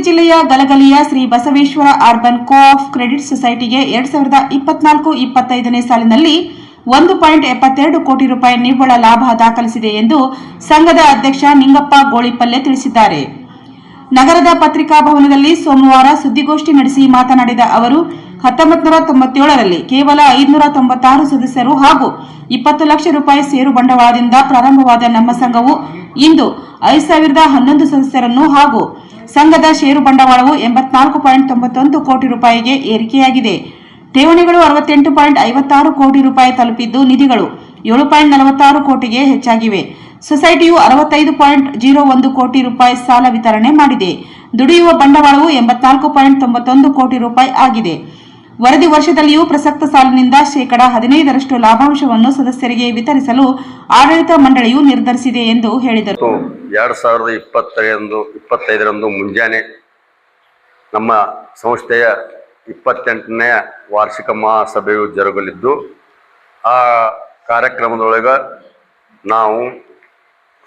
ಜಿಲ್ಲೆಯ ಗಲಗಲಿಯ Shri Basaveshwara urban coop credit ಸೊಸೈಟಿಗೆ 2024-25ನೇ ಸಾಲಿನಲ್ಲಿ 1.72 ಕೋಟಿ ರೂಪಾಯಿ ನಿವ್ವಳ ಲಾಭ ದಾಖಲಿಸಿದೆ ಎಂದು ಸಂಘದ ಅಧ್ಯಕ್ಷ ನಿಂಗಪ್ಪ ಗೋಳಿಪಲ್ಲೆ ತಿಳಿಸಿದ್ದಾರೆ. ನಗರದ ಪತ್ರಿಕಾ ಭವನದಲ್ಲಿ ಸೋಮವಾರ ಸುದ್ದಿಗೋಷ್ಠಿ ನಡೆಸಿ ಮಾತನಾಡಿದ ಅವರು, 1997ರಲ್ಲಿ ಕೇವಲ 596 ಸದಸ್ಯರು ಹಾಗೂ 20 ಲಕ್ಷ ರೂಪಾಯಿ ಷೇರು ಬಂಡವಾಳದಿಂದ ಪ್ರಾರಂಭವಾದ ನಮ್ಮ ಸಂಘವು ಇಂದು 5011 ಸದಸ್ಯರನ್ನು ಹಾಗೂ ಸಂಘದ ಷೇರು ಬಂಡವಾಳವು 84.91 ಕೋಟಿ ರೂಪಾಯಿಗೆ ಏರಿಕೆಯಾಗಿದೆ. ಠೇವಣಿಗಳು 68.56 ಕೋಟಿ ರೂಪಾಯಿ ತಲುಪಿದ್ದು, ನಿಧಿಗಳು 7.46 ಕೋಟಿಗೆ ಹೆಚ್ಚಾಗಿವೆ. ಸೊಸೈಟಿಯು 65.01 ಕೋಟಿ ರೂಪಾಯಿ ಸಾಲ ವಿತರಣೆ ಮಾಡಿದೆ. ದುಡಿಯುವ ಬಂಡವಾಳವು 84.91 ಕೋಟಿ ರೂಪಾಯಿ ಆಗಿದೆ. ವರದಿ ವರ್ಷದಲ್ಲಿಯೂ ಪ್ರಸಕ್ತ ಸಾಲಿನಿಂದ ಶೇಕಡಾ 15ರಷ್ಟು ಲಾಭಾಂಶವನ್ನು ಸದಸ್ಯರಿಗೆ ವಿತರಿಸಲು ಆಡಳಿತ ಮಂಡಳಿಯು ನಿರ್ಧರಿಸಿದೆ ಎಂದು ಹೇಳಿದರು. 2025ರಂದು ಮುಂಜಾನೆ ನಮ್ಮ ಸಂಸ್ಥೆಯ 28ನೇ ವಾರ್ಷಿಕ ಮಹಾಸಭೆಯು ಜರುಗಲಿದ್ದು, ಆ ಕಾರ್ಯಕ್ರಮದೊಳಗೆ ನಾವು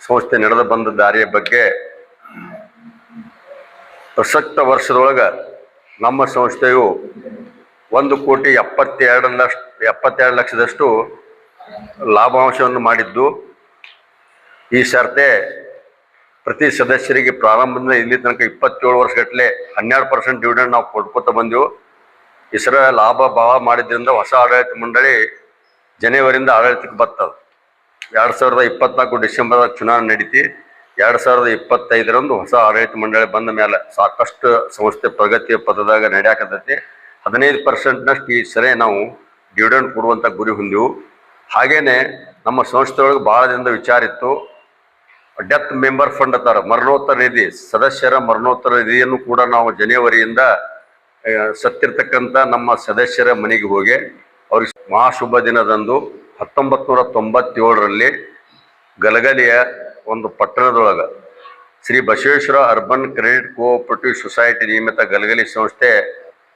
ಸಂಸ್ಥೆ ನಡೆದು ಬಂದ ದಾರಿಯ ಬಗ್ಗೆ ಪ್ರಸಕ್ತ ವರ್ಷದೊಳಗೆ ನಮ್ಮ ಸಂಸ್ಥೆಯು 1,72 ಲಕ್ಷದಷ್ಟು ಲಾಭಾಂಶವನ್ನು ಮಾಡಿದ್ದು, ಈ ಸರ್ತೆ ಪ್ರತಿ ಸದಸ್ಯರಿಗೆ ಪ್ರಾರಂಭದಿಂದ ಇಲ್ಲಿ ತನಕ 27 ವರ್ಷಗಟ್ಟಲೆ 12% ಡಿವಿಡೆಂಡ್ ನಾವು ಕೊಡ್ಕೋತ ಬಂದೆವು. ಹೆಸರ ಲಾಭ ಭಾವ ಮಾಡಿದ್ರಿಂದ ಹೊಸ ಆಡಳಿತ ಮಂಡಳಿ ಜನವರಿಯಿಂದ ಆಡಳಿತಕ್ಕೆ ಬರ್ತದೆ. 2024 ಡಿಸೆಂಬರ್ ಚುನಾವಣೆ ನಡೀತಿ. 2025ರಂದು ಹೊಸ ಆಡಳಿತ ಮಂಡಳಿ ಬಂದ ಮೇಲೆ ಸಾಕಷ್ಟು ಸಂಸ್ಥೆ ಪ್ರಗತಿಯ ಪಥದಾಗ ನಡೆಯಾಕತೈತಿ. 15%ನಷ್ಟು ಈ ಸರಿ ನಾವು ಡಿವಿಡೆಂಡ್ ಕೊಡುವಂಥ ಗುರಿ ಹೊಂದೆವು. ಹಾಗೇನೆ ನಮ್ಮ ಸಂಸ್ಥೆಯೊಳಗೆ ಭಾಳ ದಿನದ ವಿಚಾರ ಇತ್ತು. ಡೆತ್ ಮೆಂಬರ್ ಫಂಡ್ ಅಂತಾರೆ, ಮರಣೋತ್ತರ ನಿಧಿ, ಸದಸ್ಯರ ಮರಣೋತ್ತರ ನಿಧಿಯನ್ನು ಕೂಡ ನಾವು ಜನವರಿಯಿಂದ ಸತ್ತಿರ್ತಕ್ಕಂಥ ನಮ್ಮ ಸದಸ್ಯರ ಮನೆಗೆ ಹೋಗಿ ಅವ್ರಿಗೆ ಮಹಾಶುಭ ದಿನದಂದು 1997ರಲ್ಲಿ ಗಲಗಲಿಯ ಒಂದು ಪಟ್ಟಣದೊಳಗೆ Shri Basaveshwara urban credit cooperative society ನಿಯಮಿತ ಗಲಗಲಿ ಸಂಸ್ಥೆ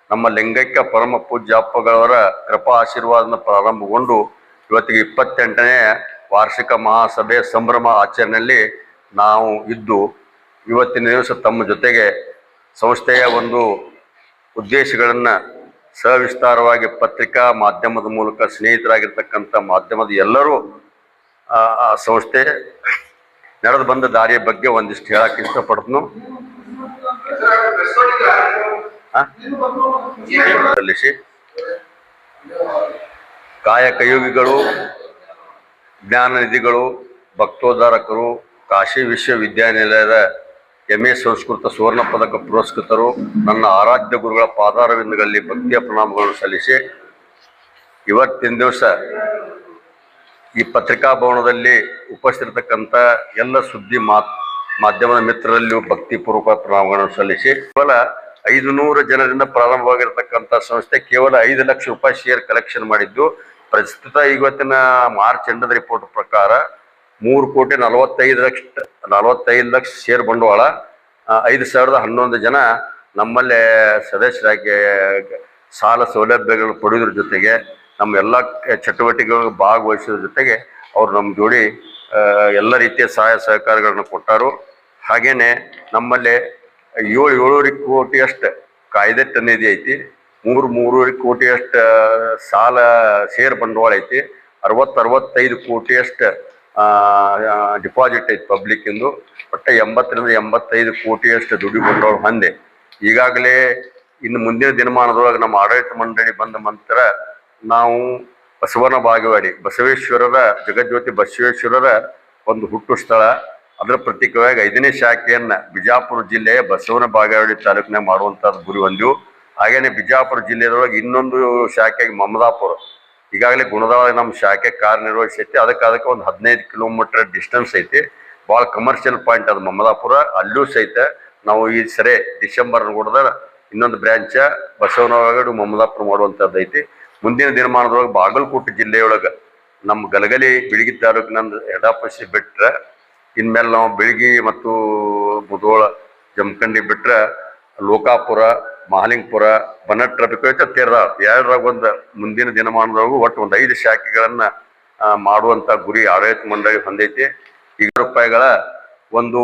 ನಮ್ಮ ಲಿಂಗೈಕ್ಯ ಪರಮ ಪೂಜ್ಯ ಅಪ್ಪಗಳವರ ಕೃಪಾ ಆಶೀರ್ವಾದದಿಂದ ಪ್ರಾರಂಭಗೊಂಡು ಇವತ್ತಿಗೆ 28ನೇ ವಾರ್ಷಿಕ ಮಹಾಸಭೆ ಸಂಭ್ರಮ ಆಚರಣೆಯಲ್ಲಿ ನಾವು ಇದ್ದು, ಇವತ್ತಿನ ದಿವಸ ತಮ್ಮ ಜೊತೆಗೆ ಸಂಸ್ಥೆಯ ಒಂದು ಉದ್ದೇಶಗಳನ್ನು ಸವಿಸ್ತಾರವಾಗಿ ಪತ್ರಿಕಾ ಮಾಧ್ಯಮದ ಮೂಲಕ ಸ್ನೇಹಿತರಾಗಿರ್ತಕ್ಕಂಥ ಮಾಧ್ಯಮದ ಎಲ್ಲರೂ ಆ ಸಂಸ್ಥೆ ನಡೆದು ಬಂದ ದಾರಿಯ ಬಗ್ಗೆ ಒಂದಿಷ್ಟು ಹೇಳಕ್ಕೆ ಇಷ್ಟಪಡ್ತನು. ಸಲ್ಲಿಸಿ ಕಾಯಕಯೋಗಿಗಳು, ಜ್ಞಾನ ನಿಧಿಗಳು, ಭಕ್ತೋದ್ಧಾರಕರು, ಕಾಶಿ ವಿಶ್ವವಿದ್ಯಾನಿಲಯದ MA ಸಂಸ್ಕೃತ ಸುವರ್ಣ ಪದಕ ಪುರಸ್ಕೃತರು, ನನ್ನ ಆರಾಧ್ಯ ಗುರುಗಳ ಪಾದಾರವಿಂದಗಳಲ್ಲಿ ಭಕ್ತಿಯ ಪ್ರಣಾಮಗಳನ್ನು ಸಲ್ಲಿಸಿ, ಇವತ್ತಿನ ದಿವಸ ಈ ಪತ್ರಿಕಾ ಭವನದಲ್ಲಿ ಉಪಸ್ಥಿತಕ್ಕಂಥ ಎಲ್ಲ ಸುದ್ದಿ ಮಾಧ್ಯಮದ ಮಿತ್ರರಲ್ಲಿಯೂ ಭಕ್ತಿಪೂರ್ವಕ ಪ್ರಣಾಮಗಳನ್ನು ಸಲ್ಲಿಸಿ, ಕೇವಲ 500 ಜನರಿಂದ ಪ್ರಾರಂಭವಾಗಿರತಕ್ಕಂಥ ಸಂಸ್ಥೆ ಕೇವಲ 5 ಲಕ್ಷ ರೂಪಾಯಿ ಶೇರ್ ಕಲೆಕ್ಷನ್ ಮಾಡಿದ್ದು, ಪ್ರಸ್ತುತ ಇವತ್ತಿನ ಮಾರ್ಚ್ ಎಂಡದ ರಿಪೋರ್ಟ್ ಪ್ರಕಾರ 3,45 ಲಕ್ಷ ಶೇರ್ ಬಂಡವಾಳ, 5,011 ಜನ ನಮ್ಮಲ್ಲೇ ಸದಸ್ಯರಾಗಿ ಸಾಲ ಸೌಲಭ್ಯಗಳು ಪಡೆಯೋದ್ರ ಜೊತೆಗೆ ನಮ್ಮ ಎಲ್ಲ ಚಟುವಟಿಕೆಗಳು ಭಾಗವಹಿಸೋದ್ರ ಜೊತೆಗೆ ಅವರು ನಮ್ಮ ಜೋಡಿ ಎಲ್ಲ ರೀತಿಯ ಸಹಾಯ ಸಹಕಾರಗಳನ್ನು ಕೊಟ್ಟರು. ಹಾಗೇನೆ ನಮ್ಮಲ್ಲಿ 7 ಕೋಟಿಯಷ್ಟು ಕಾಯ್ದೆಟ್ಟು ನಿಧಿ ಐತಿ, 3 ಕೋಟಿಯಷ್ಟು ಸಾಲ ಶೇರ್ ಬಂಡವಾಳ ಐತಿ, 65 ಕೋಟಿಯಷ್ಟು ಡಿಪಾಸಿಟ್ ಐತಿ ಪಬ್ಲಿಕ್ ಇಂದು. ಒಟ್ಟು 80-85 ಕೋಟಿಯಷ್ಟು ದುಡ್ಡು ಬಂಡವಾಳ ಹೊಂದೆ. ಈಗಾಗಲೇ ಇನ್ನು ಮುಂದಿನ ದಿನಮಾನದೊಳಗೆ ನಮ್ಮ ಆಡಳಿತ ಮಂಡಳಿ ಬಂದ ನಂತರ ನಾವು ಬಸವನ ಬಾಗೇವಾಡಿ ಬಸವೇಶ್ವರರ ಜಗಜ್ಯೋತಿ ಬಸವೇಶ್ವರರ ಒಂದು ಹುಟ್ಟು ಸ್ಥಳ, ಅದರ ಪ್ರತೀಕವಾಗಿ 5ನೇ ಶಾಖೆಯನ್ನು ಬಿಜಾಪುರ ಜಿಲ್ಲೆಯ ಬಸವನ ಬಾಗೇವಾಡಿ ತಾಲೂಕಿನಾಗ ಮಾಡುವಂಥದ್ದು ಗುರಿ ಹೊಂದಿವು. ಹಾಗೇನೆ ಬಿಜಾಪುರ ಜಿಲ್ಲೆಯೊಳಗೆ ಇನ್ನೊಂದು ಶಾಖೆಗೆ ಮಮದಾಪುರ, ಈಗಾಗಲೇ ಗುಣದೊಳಗೆ ನಮ್ಮ ಶಾಖೆ ಕಾರ್ಯನಿರ್ವಹಿಸೈತಿ. ಅದಕ್ಕೆ ಒಂದು 15 ಕಿಲೋಮೀಟರ್ ಡಿಸ್ಟೆನ್ಸ್ ಐತಿ. ಭಾಳ ಕಮರ್ಷಿಯಲ್ ಪಾಯಿಂಟ್ ಅದು ಮಮದಾಪುರ. ಅಲ್ಲೂ ಸಹಿತ ನಾವು ಈ ಸರಿ ಡಿಸೆಂಬರ್ ಕೂಡ ಇನ್ನೊಂದು ಬ್ರ್ಯಾಂಚ ಬಸವನಬಾಗೇವಾಡಿ ಮಮದಾಪುರ ಮಾಡುವಂಥದ್ದು ಐತಿ. ಮುಂದಿನ ದಿನಮಾನದೊಳಗೆ ಬಾಗಲಕೋಟೆ ಜಿಲ್ಲೆಯೊಳಗೆ ನಮ್ಮ ಗಲಗಲಿ ಬಿಳಗಿ ತಾಲೂಕಿನಂದು ಹೆಡ್ ಆಫೀಸ್ ಬಿಟ್ಟರೆ, ಇನ್ಮೇಲೆ ನಾವು ಬೆಳಗಿ ಮತ್ತು ಮುಧೋಳ ಜಮಖಂಡಿ ಬಿಟ್ಟರೆ ಲೋಕಾಪುರ, ಮಹಾಲಿಂಗಪುರ, ಬನಟ್ರಪಿಕ ತೇರದಾಳ, ಎರಡರಾಗ ಒಂದು ಮುಂದಿನ ದಿನಮಾನದೊಳಗೂ ಒಟ್ಟು ಒಂದು 5 ಶಾಖೆಗಳನ್ನು ಮಾಡುವಂಥ ಗುರಿ ಆಡಳಿತ ಮಂಡಳಿ ಹೊಂದೈತಿ. ಈಗ ರೂಪಾಯಿಗಳ ಒಂದು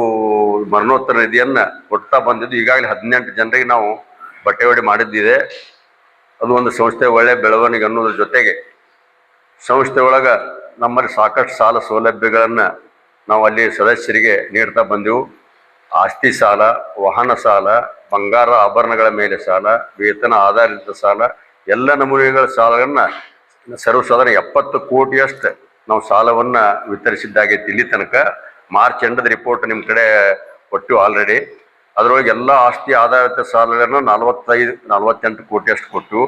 ಮರಣೋತ್ತರ ನಿಧಿಯನ್ನು ಕೊಡ್ತಾ ಬಂದಿದ್ದು. ಈಗಾಗಲೇ 18 ಜನರಿಗೆ ನಾವು ಬಟ್ಟೆ ಹೊಡಿ ಮಾಡಿದ್ದಿದೆ. ಅದು ಒಂದು ಸಂಸ್ಥೆ ಒಳ್ಳೆಯ ಬೆಳವಣಿಗೆ ಅನ್ನೋದ್ರ ಜೊತೆಗೆ ಸಂಸ್ಥೆ ಒಳಗೆ ನಮ್ಮಲ್ಲಿ ಸಾಕಷ್ಟು ಸಾಲ ಸೌಲಭ್ಯಗಳನ್ನು ನಾವು ಅಲ್ಲಿ ಸದಸ್ಯರಿಗೆ ನೀಡ್ತಾ ಬಂದೆವು. ಆಸ್ತಿ ಸಾಲ, ವಾಹನ ಸಾಲ, ಬಂಗಾರ ಆಭರಣಗಳ ಮೇಲೆ ಸಾಲ, ವೇತನ ಆಧಾರಿತ ಸಾಲ, ಎಲ್ಲ ನಮೂನೆಗಳ ಸಾಲಗಳನ್ನು ಸರ್ವಸಾಧಾರಣ 70 ಕೋಟಿಯಷ್ಟು ನಾವು ಸಾಲವನ್ನು ವಿತರಿಸಿದ್ದಾಗೈತಿ. ಇಲ್ಲಿ ತನಕ ಮಾರ್ಚ್ ಎಂಡದ ರಿಪೋರ್ಟ್ ನಿಮ್ಮ ಕಡೆ ಕೊಟ್ಟು ಆಲ್ರೆಡಿ. ಅದರೊಳಗೆ ಎಲ್ಲ ಆಸ್ತಿ ಆಧಾರಿತ ಸಾಲಗಳನ್ನು 45-48 ಕೋಟಿಯಷ್ಟು ಕೊಟ್ಟು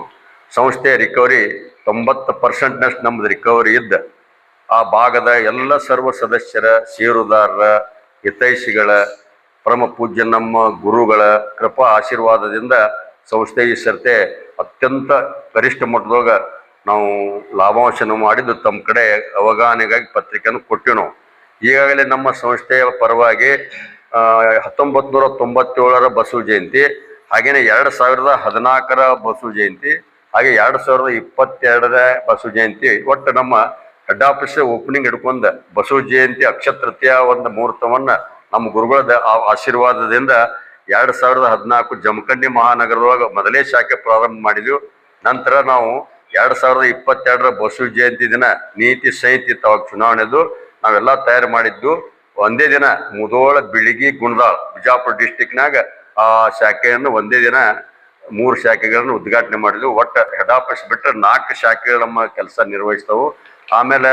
ಸಂಸ್ಥೆಯ ರಿಕವರಿ 90% ನಮ್ಮದು ರಿಕವರಿ ಇದ್ದ ಆ ಭಾಗದ ಎಲ್ಲ ಸರ್ವ ಸದಸ್ಯರ, ಷೇರುದಾರರ, ಹಿತೈಷಿಗಳ, ಪರಮ ಪೂಜ್ಯ ನಮ್ಮ ಗುರುಗಳ ಕೃಪಾ ಆಶೀರ್ವಾದದಿಂದ ಸಂಸ್ಥೆ ಈ ಸರ್ತೆ ಅತ್ಯಂತ ಗರಿಷ್ಠ ಮಟ್ಟದೊಳಗೆ ನಾವು ಲಾಭಾಂಶನ ಮಾಡಿದ್ದು ತಮ್ಮ ಕಡೆ ಅವಗಾಹನೆಗಾಗಿ ಪತ್ರಿಕೆಯನ್ನು ಕೊಟ್ಟಿವಿ ನಾವು. ಈಗಾಗಲೇ ನಮ್ಮ ಸಂಸ್ಥೆಯ ಪರವಾಗಿ 1997ರ ಬಸವ ಜಯಂತಿ, ಹಾಗೆಯೇ 2014ರ ಬಸವ ಜಯಂತಿ, ಹಾಗೆ 2022ರ ಬಸವ ಜಯಂತಿ, ಒಟ್ಟು ನಮ್ಮ ಹೆಡ್ ಆಫೀಸ್ ಓಪನಿಂಗ್ ಹಿಡ್ಕೊಂಡು ಬಸವ ಜಯಂತಿ ಅಕ್ಷಯ ತೃತೀಯ ಒಂದು ಮುಹೂರ್ತವನ್ನು ನಮ್ಮ ಗುರುಗಳ ಆಶೀರ್ವಾದದಿಂದ 2014 ಜಮಖಂಡಿ ಮಹಾನಗರದೊಳಗೆ ಮೊದಲೇ ಶಾಖೆ ಪ್ರಾರಂಭ ಮಾಡಿದ್ವಿ. ನಂತರ ನಾವು 2022ರ ಬಸವ ಜಯಂತಿ ದಿನ ನೀತಿ ಸಂಹಿತೆ ಅವಾಗ ಚುನಾವಣೆದು ನಾವೆಲ್ಲ ತಯಾರು ಮಾಡಿದ್ದು. ಒಂದೇ ದಿನ ಮುಧೋಳ, ಬಿಳಿಗಿ, ಗುಣದಾಳ್, ಬಿಜಾಪುರ ಡಿಸ್ಟಿಕ್ನಾಗ ಆ ಶಾಖೆಯನ್ನು ಒಂದೇ ದಿನ 3 ಶಾಖೆಗಳನ್ನು ಉದ್ಘಾಟನೆ ಮಾಡಿದ್ವಿ. ಒಟ್ಟು ಹೆಡ್ ಆಫೀಸ್ ಬಿಟ್ಟರೆ 4 ಶಾಖೆಗಳು ನಮ್ಮ ಕೆಲಸ ನಿರ್ವಹಿಸ್ತವು. ಆಮೇಲೆ